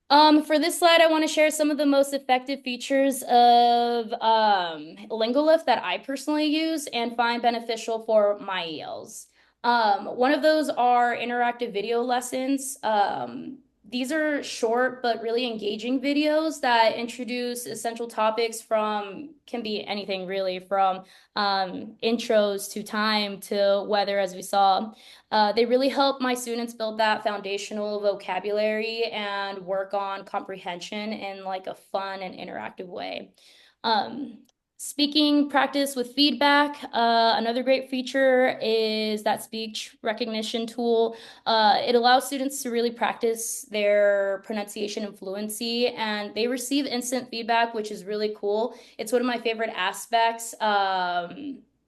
For this slide, I want to share some of the most effective features of Lingolift that I personally use and find beneficial for my ELs. One of those are interactive video lessons. These are short but really engaging videos that introduce essential topics from, can be anything really, from intros to time to weather, as we saw. They really help my students build that foundational vocabulary and work on comprehension in like a fun and interactive way. Um, Speaking practice with feedback. Another great feature is that speech recognition tool. It allows students to really practice their pronunciation and fluency, and they receive instant feedback, which is really cool. It's one of my favorite aspects,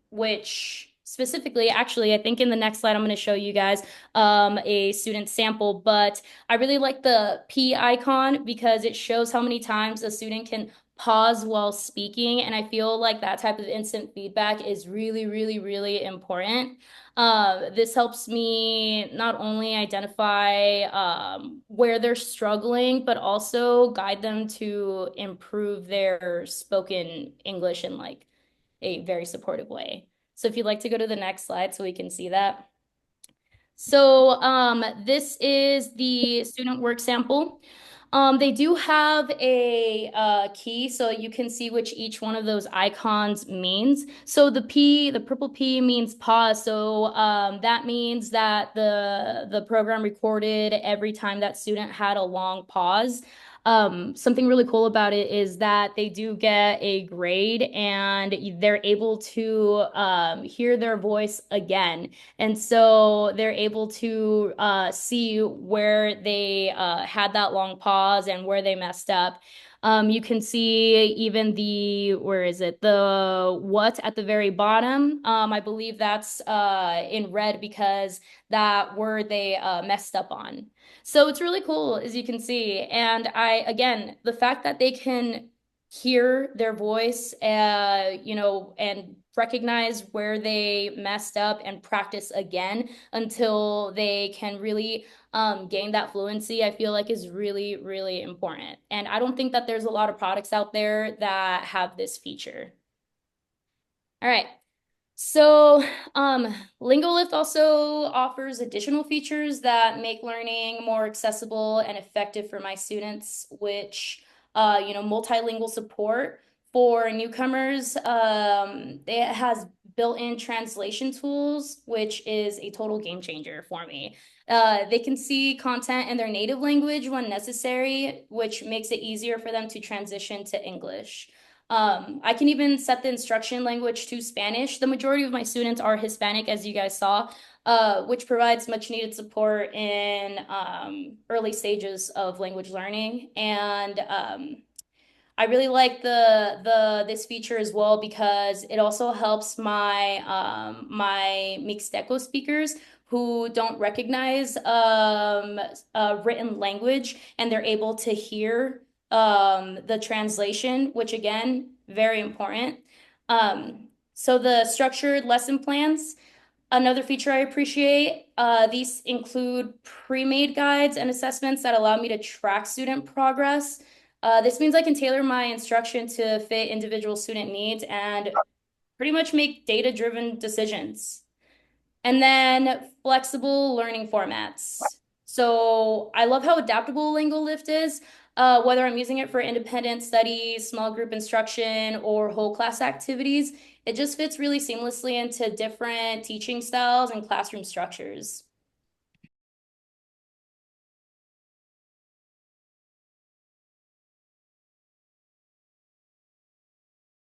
which specifically, actually, I think in the next slide, I'm going to show you guys a student sample, but I really like the P icon because it shows how many times a student can pause while speaking. And I feel like that type of instant feedback is really, really, really important. This helps me not only identify where they're struggling, but also guide them to improve their spoken English in like a very supportive way. So if you'd like to go to the next slide so we can see that. So this is the student work sample. They do have a key so you can see which each one of those icons means. So the P, the purple P means pause. So that means that the program recorded every time that student had a long pause. Something really cool about it is that they do get a grade and they're able to hear their voice again. And so they're able to see where they had that long pause and where they messed up. You can see even the, where is it? The what at the very bottom. I believe that's in red because that word they messed up on. So it's really cool, as you can see. And again, the fact that they can hear their voice, and recognize where they messed up and practice again until they can really gain that fluency, I feel like is really, really important. And I don't think that there's a lot of products out there that have this feature. All right. So, Lingolift also offers additional features that make learning more accessible and effective for my students, which, multilingual support for newcomers. It has built-in translation tools, which is a total game changer for me. They can see content in their native language when necessary, which makes it easier for them to transition to English. I can even set the instruction language to Spanish. The majority of my students are Hispanic, as you guys saw, which provides much needed support in early stages of language learning. And I really like the this feature as well because it also helps my Mixteco speakers who don't recognize written language and they're able to hear the translation, which again, very important. So the structured lesson plans. Another feature I appreciate, these include pre-made guides and assessments that allow me to track student progress. This means I can tailor my instruction to fit individual student needs and pretty much make data-driven decisions. And then flexible learning formats. So I love how adaptable Lingolift is, whether I'm using it for independent studies, small group instruction, or whole class activities. It just fits really seamlessly into different teaching styles and classroom structures.